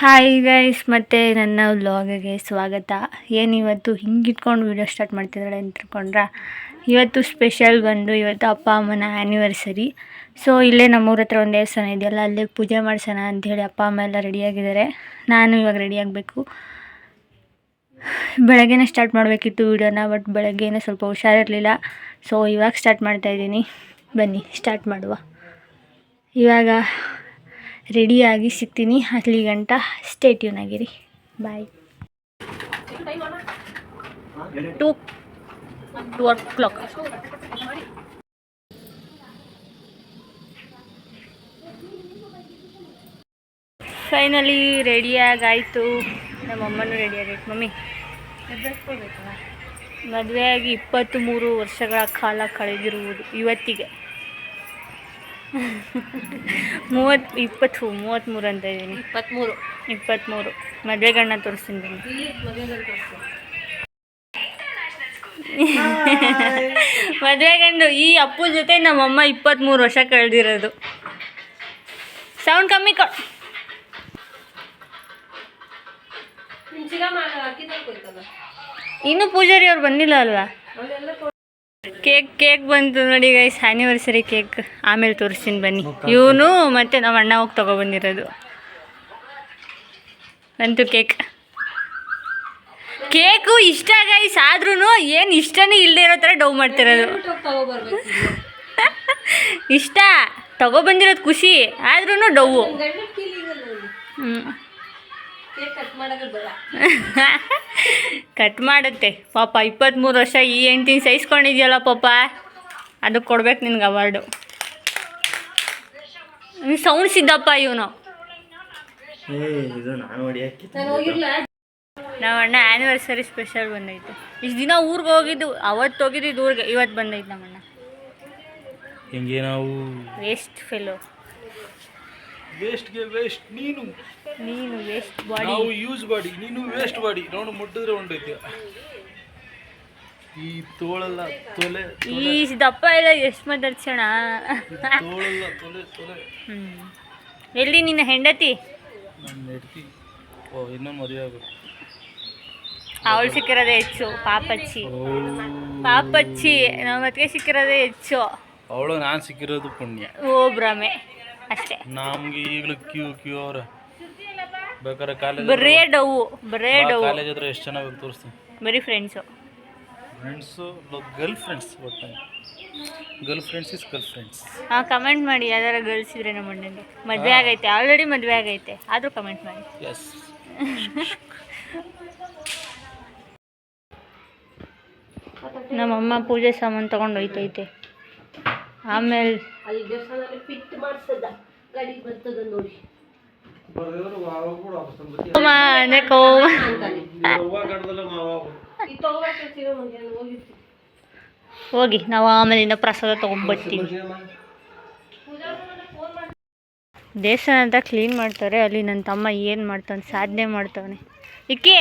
Hi guys, ಮತ್ತು ನನ್ನ ವ್ಲಾಗಿಗೆ ಸ್ವಾಗತ. ಏನಿವತ್ತು ಹಿಂಗಿಟ್ಕೊಂಡು ವೀಡಿಯೋ ಸ್ಟಾರ್ಟ್ ಮಾಡ್ತಿದ್ದಾಳೆ ಅಂತ ತಿಳ್ಕೊಂಡ್ರೆ, ಇವತ್ತು ಸ್ಪೆಷಲ್ ಬಂದು ಇವತ್ತು ಅಪ್ಪ ಅಮ್ಮನ ಆ್ಯನಿವರ್ಸರಿ. ಸೊ ಇಲ್ಲೇ ನಮ್ಮೂರ ಹತ್ರ ಒಂದು ದೇವಸ್ಥಾನ ಇದೆಯಲ್ಲ, ಅಲ್ಲೇ ಪೂಜೆ ಮಾಡ್ಸೋಣ ಅಂಥೇಳಿ ಅಪ್ಪ ಅಮ್ಮ ಎಲ್ಲ ರೆಡಿಯಾಗಿದ್ದಾರೆ. ನಾನು ಇವಾಗ ರೆಡಿಯಾಗಬೇಕು. ಬೆಳಗ್ಗೆನೇ ಸ್ಟಾರ್ಟ್ ಮಾಡಬೇಕಿತ್ತು ವೀಡಿಯೋನ, ಬಟ್ ಬೆಳಗ್ಗೆನೇ ಸ್ವಲ್ಪ ಹುಷಾರಿರಲಿಲ್ಲ. ಸೊ ಇವಾಗ ಸ್ಟಾರ್ಟ್ ಮಾಡ್ತಾಯಿದ್ದೀನಿ. ಬನ್ನಿ ಸ್ಟಾರ್ಟ್ ಮಾಡುವ. ಇವಾಗ ರೆಡಿಯಾಗಿ ಸಿಗ್ತೀನಿ. ಅಲ್ಲಿ ಗಂಟ ಸ್ಟೇ ಟ್ಯೂನ್ ಆಗಿರಿ. ಬಾಯ್. 2 o'clock. ಫೈನಲಿ ರೆಡಿಯಾಗಾಯಿತು. ನಮ್ಮಮ್ಮನೂ ರೆಡಿಯಾಗೈತೆ. ಮಮ್ಮಿ ಮದುವೆಯಾಗಿ 23 ವರ್ಷಗಳ ಕಾಲ ಕಳೆದಿರುವುದು ಇವತ್ತಿಗೆ. 33 ಅಂತ ಇದ್ದೀನಿ. 23 ಮದುವೆ ಗಣ್ಣ ತೋರಿಸ್ತೀನಿ. ಮದುವೆ ಗಂಡು ಈ ಅಪ್ಪು ಜೊತೆ ನಮ್ಮಮ್ಮ 23 ವರ್ಷ ಕಳೆದಿರೋದು. ಸೌಂಡ್ ಕಮ್ಮಿ ಇನ್ನೂ ಪೂಜಾರಿ ಅವ್ರು ಬಂದಿಲ್ಲ ಅಲ್ವಾ? ಕೇಕ್ ಬಂತು ನೋಡಿ ಗೈಸ್, ಆ್ಯನಿವರ್ಸರಿ ಕೇಕ್. ಆಮೇಲೆ ತೋರಿಸ್ತೀನಿ ಬನ್ನಿ. ಇವನು ಮತ್ತು ನಮ್ಮ ಅಣ್ಣ ಹೋಗಿ ತೊಗೊಬಂದಿರೋದು ಅಂತೂ ಕೇಕು ಇಷ್ಟ ಗೈಸ್. ಆದ್ರೂ ಏನು ಇಷ್ಟನೇ ಇಲ್ಲದೆ ಇರೋ ಥರ ಡೌ ಮಾಡ್ತಿರೋದು. ಇಷ್ಟ ತೊಗೊಬಂದಿರೋದು ಖುಷಿ, ಆದ್ರೂ ಡೌವು. ಕಟ್ ಮಾಡುತ್ತೆ ಪಾಪ. 23 ವರ್ಷ ಈ ಹೆಂಡ್ತಿನ ಸಹಿಸ್ಕೊಂಡಿದ್ಯಲ್ಲ ಪಾಪ, ಅದಕ್ಕೆ ಕೊಡ್ಬೇಕು ನಿನ್ಗೆ ಅವಾರ್ಡು. ಸೌಂಡ್ ಸಿದ್ದಪ್ಪ ಇವನು. ನಾವು ಅಣ್ಣ ಆ್ಯನಿವರ್ಸರಿ ಸ್ಪೆಷಲ್ ಬಂದೈತೆ. ಇಷ್ಟು ದಿನ ಊರಿಗೆ ಹೋಗಿದ್ದು, ಅವತ್ತು ಹೋಗಿದ್ದು ಊರಿಗೆ, ಇವತ್ತು ಬಂದೈತೆ ನಮ್ಮಣ್ಣ. ಹೆಂಗೆ ನಾವು ವೇಸ್ಟ್ ಫೆಲೋ. ವೇಸ್ಟ್ಗೆ ವೇಸ್ಟ್ ನೀನು ವೇಸ್ಟ್ ಬಾಡಿ. ನಾವು ಯೂಸ್ ಬಾಡಿ, ನೀನು ವೇಸ್ಟ್ ಬಾಡಿ. ನೋಡು ಮುಟ್ಟಿದ್ರೆ ಹೊಂಟೈತೆ. ಈ ತೋಳೆಲ್ಲ ತೊಲೆ, ಈ ದಪ್ಪ ಎಲ್ಲ ಎಷ್ಟು ಮಾತಾಡ್ಸೋಣ. ತೋಳೆಲ್ಲ ತೊಲೆ. ಎಲ್ಲಿ ನಿನ್ನ ಹೆಂಡತಿ? ನನ್ನ ಹೆಂಡತಿ ಇನ್ನೊಂದು ಮದುವೆ ಆಗುತ್ತೆ. ಅವಳು ಸಿಕ್ಕಿರೋದೇ ಹೆಚ್ಚು. ಪಾಪಚ್ಚಿ ನಮ್ಮ ಮತ್ತಿಗೆ ಸಿಕ್ಕಿರೋದೇ ಹೆಚ್ಚು. ಅವಳು ನಾನು ಸಿಕ್ಕಿರೋದು ಪುಣ್ಯ. ಓ ಭ್ರಮೆ ಅಷ್ಟೇ. ನಮ್ಗೆ ಈಗಲೂ ಕ್ಯೂ ಅವ್ರ ಬೇಕಾದ್ರೆ ಕಾಲೇಜ್ ಬರೇ ಡೌ ಕಾಲೇಜ್ ಹತ್ರ ಎಷ್ಟು ಚೆನ್ನಾಗಿ ತೋರಿಸ್ತೀನಿ. ಬರೀ ಫ್ರೆಂಡ್ಸು ಗರ್ಲ್ ಫ್ರೆಂಡ್ಸ್. ಒಟ್ಟು girl friends is girl friends. ಹಾಂ, ಕಮೆಂಟ್ ಮಾಡಿ ಯಾವ್ದಾರ ಗರ್ಲ್ಸ್ ಇದ್ರೆ ನಮ್ಮ ಅಣ್ಣನಿಗೆ. ಮದುವೆ ಆಗೈತೆ, ಆಲ್ರೆಡಿ ಮದುವೆ ಆಗೈತೆ, ಆದರೂ ಕಮೆಂಟ್ ಮಾಡಿ. ಎಸ್. ನಮ್ಮಮ್ಮ ಪೂಜೆ ಸಾಮಾನು ತೊಗೊಂಡು ಹೋಯ್ತೈತೆ. ಆಮೇಲೆ ಹೋಗಿ ನಾವು ಆಮೇಲಿಂದ ಪ್ರಸಾದ ತೊಗೊಂಡ್ಬರ್ತೀವಿ. ದೇವಸ್ಥಾನ ಅಂತ ಕ್ಲೀನ್ ಮಾಡ್ತಾರೆ. ಅಲ್ಲಿ ನನ್ನ ತಮ್ಮ ಏನು ಮಾಡ್ತಾನೆ, ಸಾಧನೆ ಮಾಡ್ತಾವನೆ. ಇಕ್ಕಿ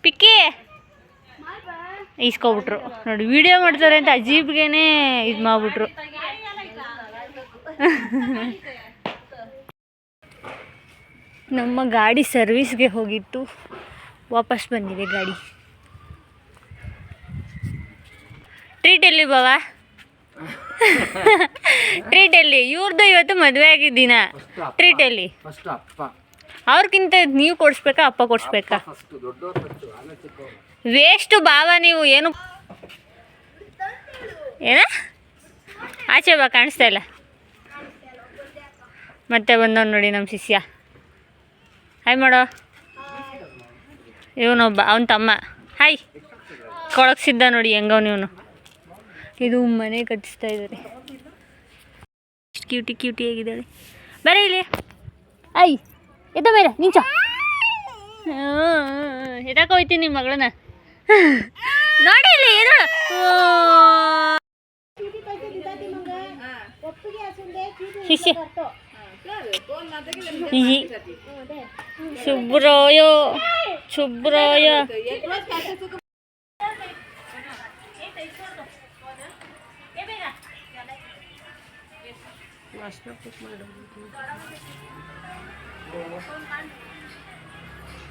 ಪಿಕ್ಕಿ ಇಸ್ಕೊಬಿಟ್ರು ನೋಡಿ. ವಿಡಿಯೋ ಮಾಡ್ತಾರೆ ಅಂತ ಅಜೀಬ್ಗೇನೆ ಇದು ಮಾಡ್ಬಿಟ್ರು. ನಮ್ಮ ಗಾಡಿ ಸರ್ವಿಸ್ಗೆ ಹೋಗಿತ್ತು, ವಾಪಸ್ ಬಂದಿದೆ ಗಾಡಿ. ಟ್ರೀಟ್ ಎಲ್ಲಿ ಬಾವಾ? ಟ್ರೀಟ್ ಎಲ್ಲಿ? ಇವ್ರದ್ದು ಇವತ್ತು ಮದುವೆ ಆಗಿದ್ದೀನ. ಟ್ರೀಟ್ ಎಲ್ಲಿ? ಅವ್ರಿಗಿಂತ ನೀವು ಕೊಡಿಸ್ಬೇಕಾ ಅಪ್ಪ ಕೊಡಿಸ್ಬೇಕಾ? ವೇಸ್ಟು ಬಾವ ನೀವು. ಏನು ಆಚೆ ಬಾ, ಕಾಣಿಸ್ತಾ ಇಲ್ಲ. ಮತ್ತೆ ಬಂದವನು ನೋಡಿ ನಮ್ಮ ಶಿಷ್ಯ. ಹಾಯ್ ಮಾಡೋ. ಇವನೊಬ್ಬ ಅವನ ತಮ್ಮ. ಹಾಯ್ ಕೊಳಗ್ಸಿದ್ದ ನೋಡಿ ಹೆಂಗವನು ಇವನು. ಇದು ಮನೆ ಕಟ್ಟಿಸ್ತಾ ಇದ್ದಾರೆ. ಕ್ಯೂಟಿ ಆಗಿದ್ದಾಳೆ. ಬರೀ ಇಲ್ಲಿ. ಐ ಎದ್ದ ಬೇರೆ ನಿಂಚ. ಎದಕ್ಕೆ ಹೋಯ್ತೀನಿ ನಿಮ್ಮ ಮಗಳನ್ನ ನೋಡಿ ಇಲ್ಲಿ. ಶಿಷ್ಯ ಶುಭ್ರಾಯ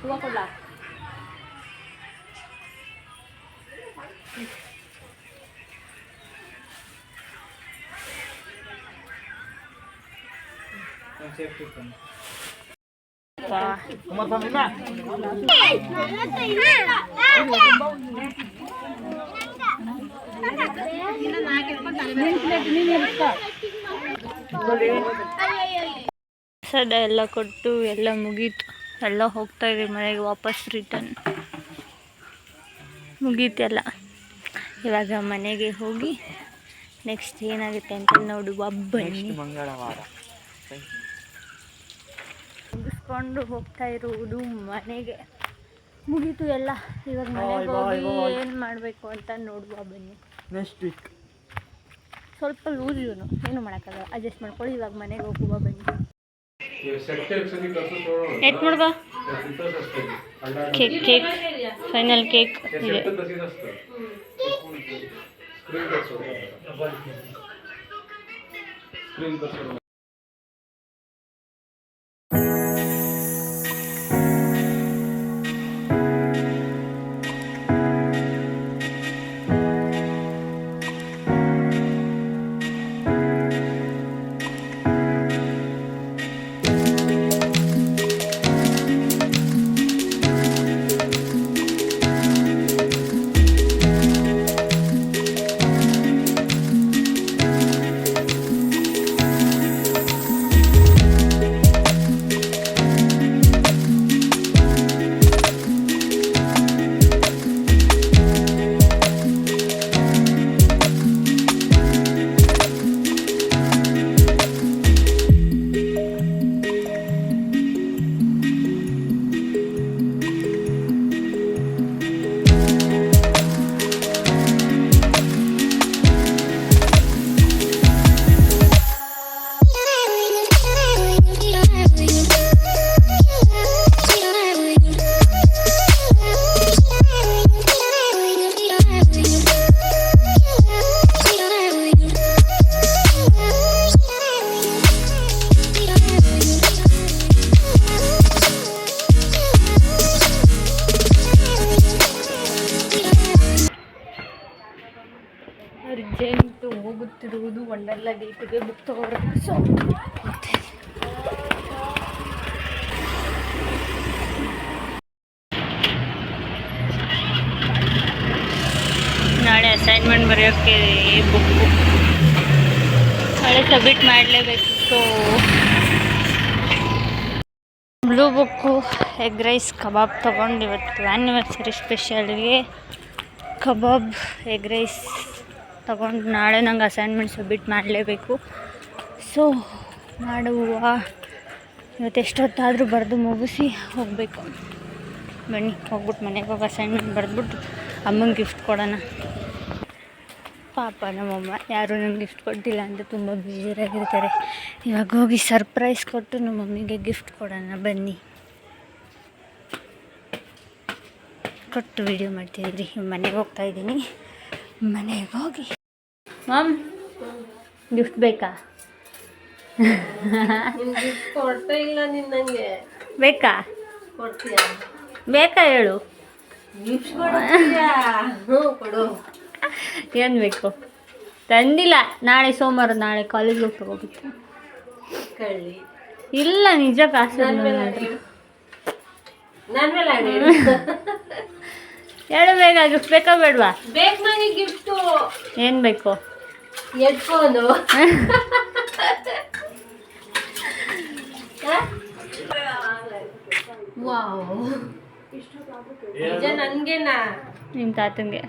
ಹೂವು ಕೊಡ್ಲಾ? ಪ್ರಸಾದ ಎಲ್ಲ ಕೊಟ್ಟು ಎಲ್ಲ ಮುಗೀತು. ಎಲ್ಲ ಹೋಗ್ತಾ ಇದೀವಿ ಮನೆಗೆ ವಾಪಸ್ ರಿಟರ್ನ್. ಮುಗೀತೆಲ್ಲ. ಇವಾಗ ಮನೆಗೆ ಹೋಗಿ ನೆಕ್ಸ್ಟ್ ಏನಾಗುತ್ತೆ ಅಂತ ನೋಡುವ ಬನ್ನಿ. ಮಂಗಳವಾರ ಮುಗಿಸ್ಕೊಂಡು ಹೋಗ್ತಾ ಇರುವುದು ಮನೆಗೆ. ಮುಗೀತು ಎಲ್ಲ. ಇವಾಗ ಮನೆಗೆ ಹೋಗಿ ಏನು ಮಾಡಬೇಕು ಅಂತ ನೋಡುವ ಬನ್ನಿ. ನೆಕ್ಸ್ಟ್ ವೀಕ್ ಸ್ವಲ್ಪ ಲೂಸ್ ಇವನು, ಏನು ಮಾಡೋಕ್ಕಾಗಲ್ಲ, ಅಡ್ಜಸ್ಟ್ ಮಾಡ್ಕೊಳ್ಳಿ. ಇವಾಗ ಮನೆಗೆ ಹೋಗುವ ಬನ್ನಿ. ಎಟ್ ಮಾಡ್ಕೋ. ಕೇಕ್ ಕೇಕ್ ಫೈನಲ್ ಕೇಕ್ ಇದೆ. ಅರ್ಜೆಂಟು ಹೋಗುತ್ತಿರುವುದು ವಂಡರ್ಲಾ ಡೇಟಿಗೆ ಬುಕ್ ತಗೋಬೇಕು. ಸೊ ನಾಳೆ ಅಸೈನ್ಮೆಂಟ್ ಬರೆಯೋಕ್ಕೆ ಬುಕ್ಕು ನಾಳೆ ಸಬ್ಮಿಟ್ ಮಾಡಲೇಬೇಕು. So blue book, egg rice, ಕಬಾಬ್ ತೊಗೊಂಡು ಇವತ್ತು ಆ್ಯನಿವರ್ಸರಿ ಸ್ಪೆಷಲ್ಗೆ ಕಬಾಬ್, ಎಗ್ ರೈಸ್ ತಗೊಂಡು ನಾಳೆ ನಂಗೆ ಅಸೈನ್ಮೆಂಟ್ ಸಬ್ಮಿಟ್ ಮಾಡಲೇಬೇಕು. ಸೊ ಮಾಡುವ. ಇವತ್ತು ಎಷ್ಟೊತ್ತಾದರೂ ಬರೆದು ಮುಗಿಸಿ ಹೋಗಬೇಕು. ಬನ್ನಿ ಹೋಗ್ಬಿಟ್ಟು ಮನೆಗೆ ಹೋಗಿ ಅಸೈನ್ಮೆಂಟ್ ಬರೆದ್ಬಿಟ್ಟು ಅಮ್ಮಂಗೆ ಗಿಫ್ಟ್ ಕೊಡೋಣ. ಪಾಪ ನಮ್ಮಮ್ಮ ಯಾರೂ ನನಗೆ ಗಿಫ್ಟ್ ಕೊಟ್ಟಿಲ್ಲ ಅಂತ ತುಂಬ ಬೇಜಾರಾಗಿರ್ತಾರೆ. ಇವಾಗ ಹೋಗಿ ಸರ್ಪ್ರೈಸ್ ಕೊಟ್ಟು ನಮ್ಮ ಮಮ್ಮಿಗೆ ಗಿಫ್ಟ್ ಕೊಡೋಣ ಬನ್ನಿ. ಕೊಟ್ಟು ವೀಡಿಯೋ ಮಾಡ್ತಿದ್ದೀರಿ. ಮನೆಗೆ ಹೋಗ್ತಾಯಿದ್ದೀನಿ. ಮನೆಗೆ ಹೋಗಿ ಮಮ್ ಗಿಫ್ಟ್ ಬೇಕಾ? ಕೊಡ್ತಾ ಇಲ್ಲ ನಿನ್ನಂಗೆ. ಬೇಕಾ? ಕೊಡ್ತೀಯಾ? ಬೇಕಾ ಹೇಳು. ಗಿಫ್ಟ್ ಕೊಡ್ತೀಯಾ? ಹ್ಞೂ ಕೊಡು. ಏನು ಬೇಕು? ತಂದಿಲ್ಲ. ನಾಳೆ ಸೋಮವಾರ, ನಾಳೆ ಕಾಲೇಜ್ಗೆ ಹೋಗಿ ತಗೋಬೇಕು. ಕಳ್ಳಿ ಇಲ್ಲ, ನಿಜ ಕಾಸು. ನನ್ನ ಮೇಲೆ ಹೇಳು ಬೇಗ. ಗಿಫ್ಟ್ ಬೇಕಾ ಬೇಡವಾ? ಬೇಕು ನನಗೆ ಗಿಫ್ಟು. ಏನು ಬೇಕು? ಹೆಡ್ಫೋನು. ವಾವ್, ನಿಜ ನನಗೇನಾ? ನಿಮ್ಮ ತಾತಂಗೆ.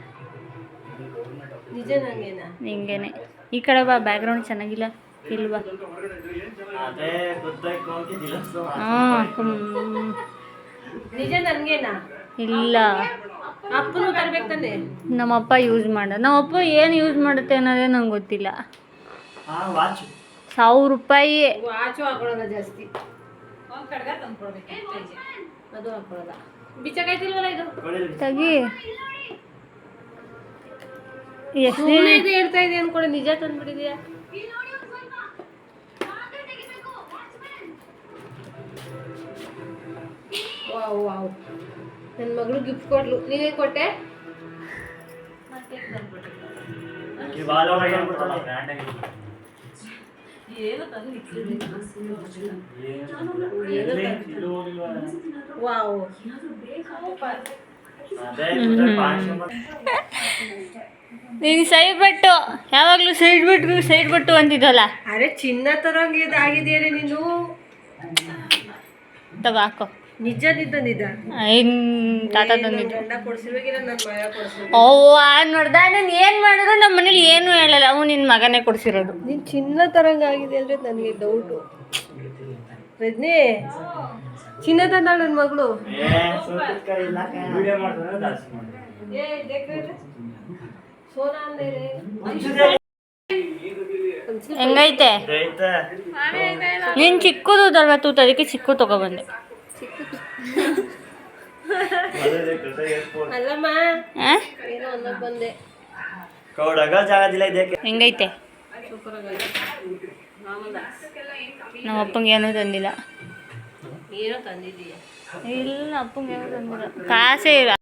ನಿಜ ನನಗೇನಾ? ನಿಂಗೇನೆ. ಈ ಕಡೆ ಬಾ, ಬ್ಯಾಕ್ಗ್ರೌಂಡ್ ಚೆನ್ನಾಗಿಲ್ಲ. ಇಲ್ವಾ? ಹಾಂ. ನಿಜ ನನಗೇನಾ? ಇಲ್ಲ, ಅಪ್ಪನೂ ತರ್ಬೇಕು ತಾನೆ. ನಮ್ಮಪ್ಪ ಯೂಸ್ ನಮ್ಮಪ್ಪ ಏನು ಯೂಸ್ ಮಾಡುತ್ತೆ ಅನ್ನೋದೇ ನಂಗೆ ಗೊತ್ತಿಲ್ಲ. 1000 ರೂಪಾಯಿ. ವಾಚು ಹಾಕೊಳ್ಳೋದ ಜಾಸ್ತಿ. ಅದು ಹಾಕೊಳ್ಳೋದ. ಬಿಚ್ಚಕಾಯ್ತಿಲ್ವಲ್ಲ ಇದು? ತೆಗಿ. ಎಷ್ಟು ಸುಮ್ಮನೆ ಇದು ಹೇಳ್ತಾ ಇದೆ ಅನ್ಕೊಂಡು ನಿಜ ತಂದ್ಬಿಟ್ಟಿದ್ಯಾ? ವಾವ್ ವಾವ್, ನನ್ನ ಮಗಳು ಗಿಫ್ಟ್ ಕೊಡ್ಲು. ನೀನೇನು ಕೊಟ್ಟೆ? ವಾವ್, ನೀನು ಸೈಡ್ ಬಟ್ಟು ಯಾವಾಗಲೂ ಸೈಡ್ ಬಟ್ಟು ಅಂತಿದ್ದಲ್ಲ. ಅರೆ ಚಿನ್ನ ತರಂಗಿದೆ ಆಗಿದೆಯೇ ನೀನು? ತಗೋ ಹಾಕೋ. ನಿಜ ನಿಜ ತಾತ ತಂದಿದ್ದು. ಗಂಡ ಕೊಡ್ಸಿರ್ಬೇಕಿಲ್ಲ, ನನ್ನ ಮಗ ಕೊಡ್ಸಿರ್ಬೇಕು. ಅವ್ವ ನೋಡ್ದ, ನಾನು ಏನು ಮಾಡಿದ್ರು ನಮ್ಮ ಮನೇಲಿ ಏನೂ ಹೇಳಲ್ಲ. ಅವು ನಿನ್ನ ಮಗನೇ ಕೊಡಿಸಿರೋದು. ನೀನು ಚಿನ್ನ ತರಂಗ ಆಗಿದೆ ಅಂದರೆ ನನಗೆ ಡೌಟು. ರಜನಿ, ಚಿನ್ನ ತಂದಾಳ ನನ್ನ ಮಗಳು. ಸೋನಾ ಅಂದ್ರೆ ಹೆಂಗೈತೆ? ನೀನು ಚಿಕ್ಕದು ತೂತು, ಅದಕ್ಕೆ ಚಿಕ್ಕ ತಗೊಬಂದೆ. ಅಲ್ಲಮ್ಮ, ಏನೋ ಅನ್ನಕ್ ಬಂದೆ. ಹೆಂಗೈತೆ? ನಮ್ಮ ಅಪ್ಪಂಗೆ ಏನೂ ತಂದಿಲ್ಲ. ಏನೋ ತಂದಿದ್ದೀಯ? ಇಲ್ಲ, ಅಪ್ಪಂಗೆ ಏನೂ ತಂದಿಲ್ಲ. ಕಾಸೇ ಇಲ್ಲ.